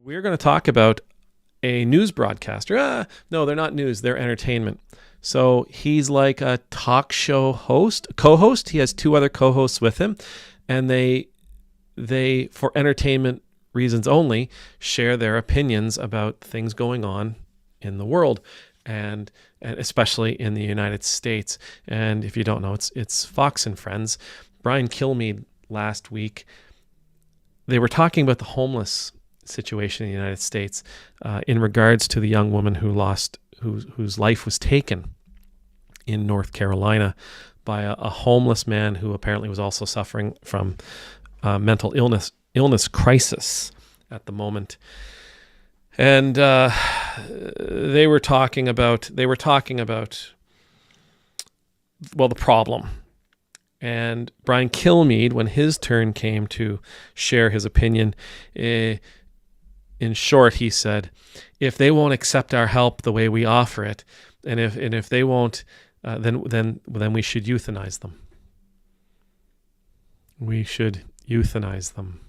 We're going to talk about a news broadcaster. No, they're not news. They're entertainment. So he's like a talk show host, co-host. He has two other co-hosts with him, and they for entertainment reasons only, share their opinions about things going on in the world, and especially in the United States. And if you don't know, it's Fox and Friends. Brian Kilmeade last week, they were talking about the homeless situation in the United States in regards to the young woman whose life was taken in North Carolina by a homeless man who apparently was also suffering from mental illness crisis at the moment. And they were talking about the problem. And Brian Kilmeade, when his turn came to share his opinion, in short, he said, if they won't accept our help the way we offer it, and if they won't, then we should euthanize them. We should euthanize them.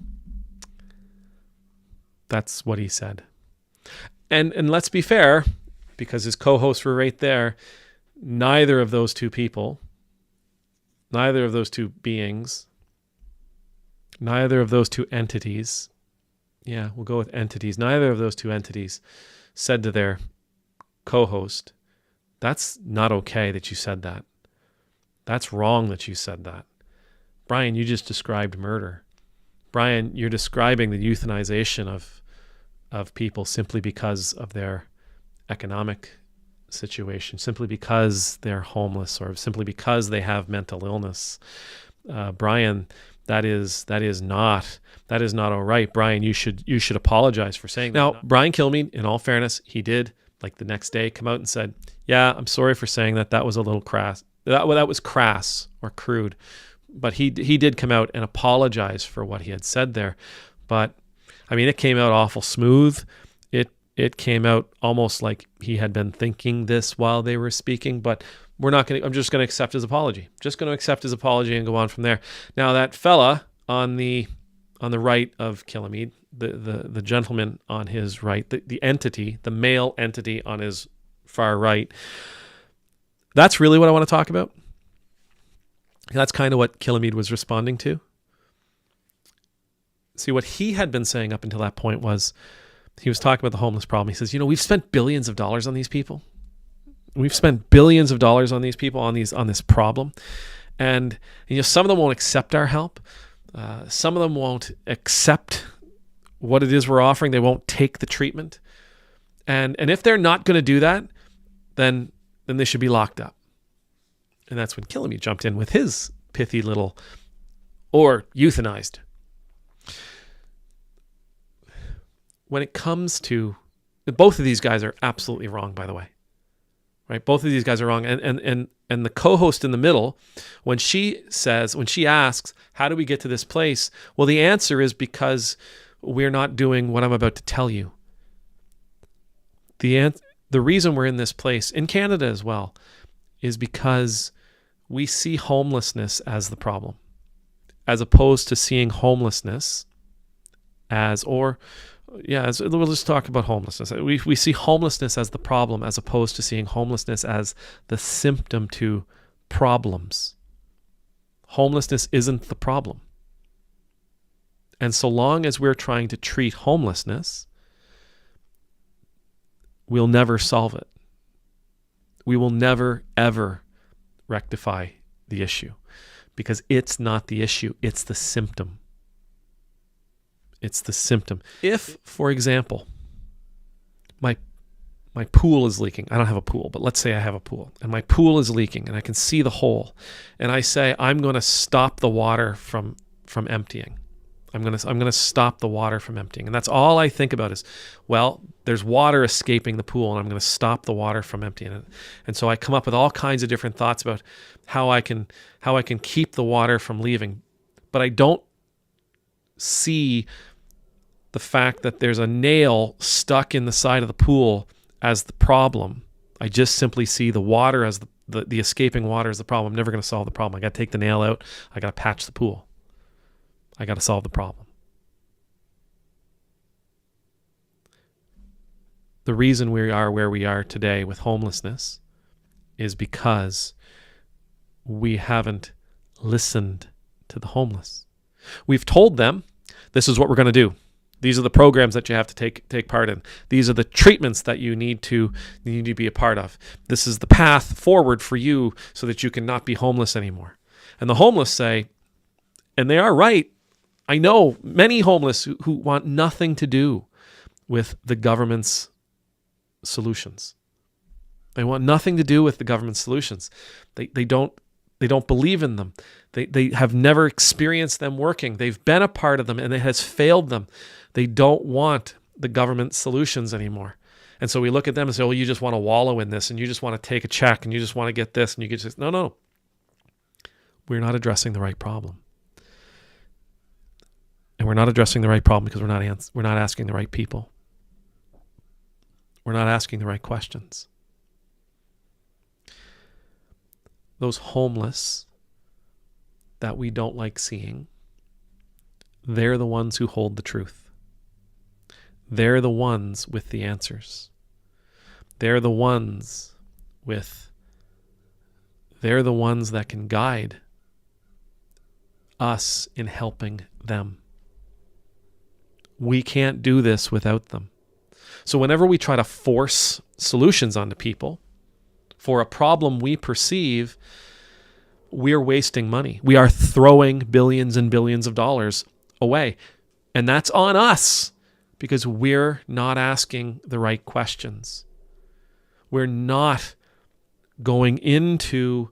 That's what he said. And let's be fair, because his co-hosts were right there, neither of those two people, neither of those two beings, neither of those two entities, yeah, we'll go with entities, neither of those two entities said to their co-host, that's not okay that you said that. That's wrong that you said that. Brian, you just described murder. Brian, you're describing the euthanization of people simply because of their economic situation, simply because they're homeless, or simply because they have mental illness. Brian, that is not all right. Brian, you should apologize for saying that. Now, Brian Kilmeade, in all fairness, he did, like the next day, come out and said, yeah, I'm sorry for saying that. That was a little crass. That was crass or crude. But he did come out and apologize for what he had said there. But I mean, it came out awful smooth. It came out almost like he had been thinking this while they were speaking. But I'm just going to accept his apology. Just going to accept his apology and go on from there. Now, that fella on the right of Kilmeade, the gentleman on his right, the entity, the male entity on his far right, that's really what I want to talk about. That's kind of what Kilmeade was responding to. See, what he had been saying up until that point was, he was talking about the homeless problem. He says, we've spent billions of dollars on these people. We've spent billions of dollars on these people, on this problem. And some of them won't accept our help. Some of them won't accept what it is we're offering. They won't take the treatment. And if they're not going to do that, then they should be locked up. And that's when Kilmeade jumped in with his pithy little, or euthanized. When it comes to, both of these guys are absolutely wrong, by the way, right? Both of these guys are wrong. And the co-host in the middle, when she asks, how do we get to this place? Well, the answer is because we're not doing what I'm about to tell you. The reason we're in this place, in Canada as well, is because we see homelessness as the problem, as opposed to seeing homelessness we'll just talk about homelessness. We see homelessness as the problem, as opposed to seeing homelessness as the symptom to problems. Homelessness isn't the problem. And so long as we're trying to treat homelessness, we'll never solve it. We will never, ever rectify the issue, because it's not the issue, it's the symptom. It's the symptom. If, for example, my pool is leaking. I don't have a pool, but let's say I have a pool, and my pool is leaking and I can see the hole, and I say I'm going to stop the water from emptying. I'm going to stop the water from emptying. And that's all I think about is, well, there's water escaping the pool, and I'm going to stop the water from emptying. And so I come up with all kinds of different thoughts about how I can keep the water from leaving. But I don't see the fact that there's a nail stuck in the side of the pool as the problem. I just simply see the water as the escaping water as the problem. I'm never going to solve the problem. I got to take the nail out. I got to patch the pool. I got to solve the problem. the reason we are where we are today with homelessness is because we haven't listened to the homeless. We've told them, this is what we're going to do. These are the programs that you have to take part in. These are the treatments that you need to be a part of. This is the path forward for you so that you can not be homeless anymore. And the homeless say, and they are right, I know many homeless who want nothing to do with the government's solutions. They want nothing to do with the government's solutions. They don't believe in them. They have never experienced them working. They've been a part of them and it has failed them. They don't want the government solutions anymore. And so we look at them and say, well, you just want to wallow in this and you just want to take a check and you just want to get this and you get just, no. We're not addressing the right problem. And we're not addressing the right problem because we're not asking the right people. We're not asking the right questions. Those homeless that we don't like seeing, they're the ones who hold the truth. They're the ones with the answers. They're the ones that can guide us in helping them. We can't do this without them. So whenever we try to force solutions onto people for a problem we perceive, we're wasting money. We are throwing billions and billions of dollars away. And that's on us because we're not asking the right questions. We're not going into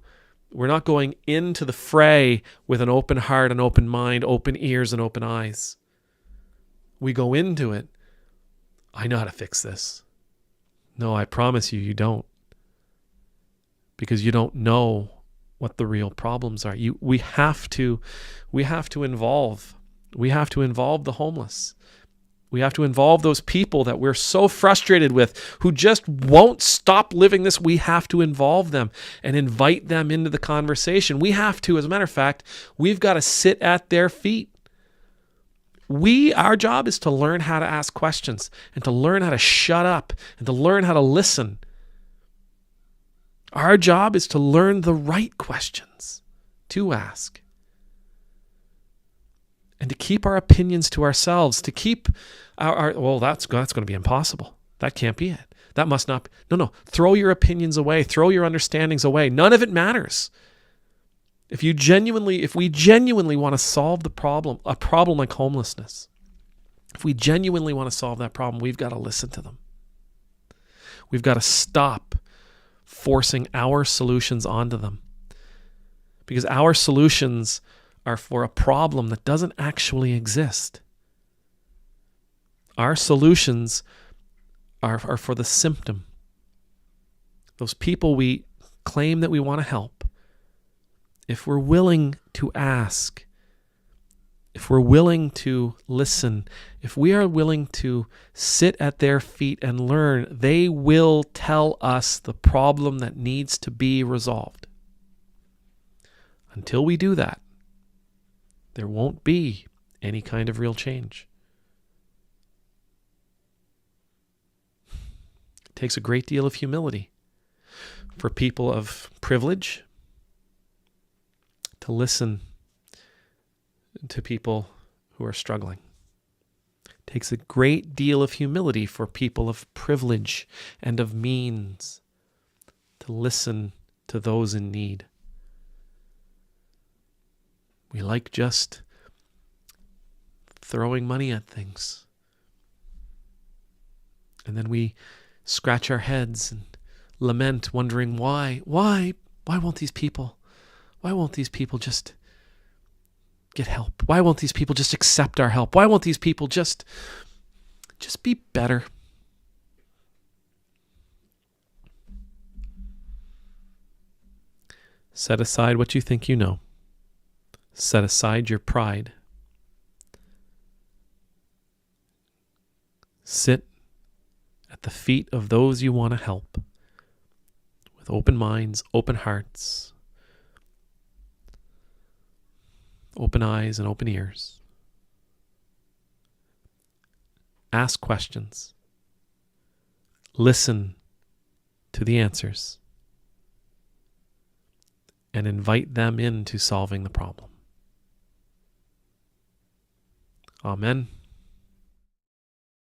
the fray with an open heart, an open mind, open ears, and open eyes. We go into it, I know how to fix this. No, I promise you, you don't. Because you don't know what the real problems are. We have to involve the homeless. We have to involve those people that we're so frustrated with who just won't stop living this. We have to involve them and invite them into the conversation. We have to, as a matter of fact, we've got to sit at their feet. Our job is to learn how to ask questions and to learn how to shut up and to learn how to listen. Our job is to learn the right questions to ask and to keep our opinions to ourselves, to keep that's going to be impossible. That can't be it. That must not be. No. Throw your opinions away. Throw your understandings away. None of it matters. If we genuinely want to solve a problem like homelessness, if we genuinely want to solve that problem, we've got to listen to them. We've got to stop forcing our solutions onto them. Because our solutions are for a problem that doesn't actually exist. Our solutions are for the symptom. Those people we claim that we want to help. If we're willing to ask, if we're willing to listen, if we are willing to sit at their feet and learn, they will tell us the problem that needs to be resolved. Until we do that, there won't be any kind of real change. It takes a great deal of humility for people of privilege to listen to people who are struggling. It takes a great deal of humility for people of privilege and of means to listen to those in need. We like just throwing money at things. And then we scratch our heads and lament, wondering why won't these people just get help? Why won't these people just accept our help? Why won't these people just be better? Set aside what you think you know. Set aside your pride. Sit at the feet of those you want to help with open minds, open hearts, open eyes, and open ears. Ask questions. listen to the answers and invite them into solving the problem. Amen.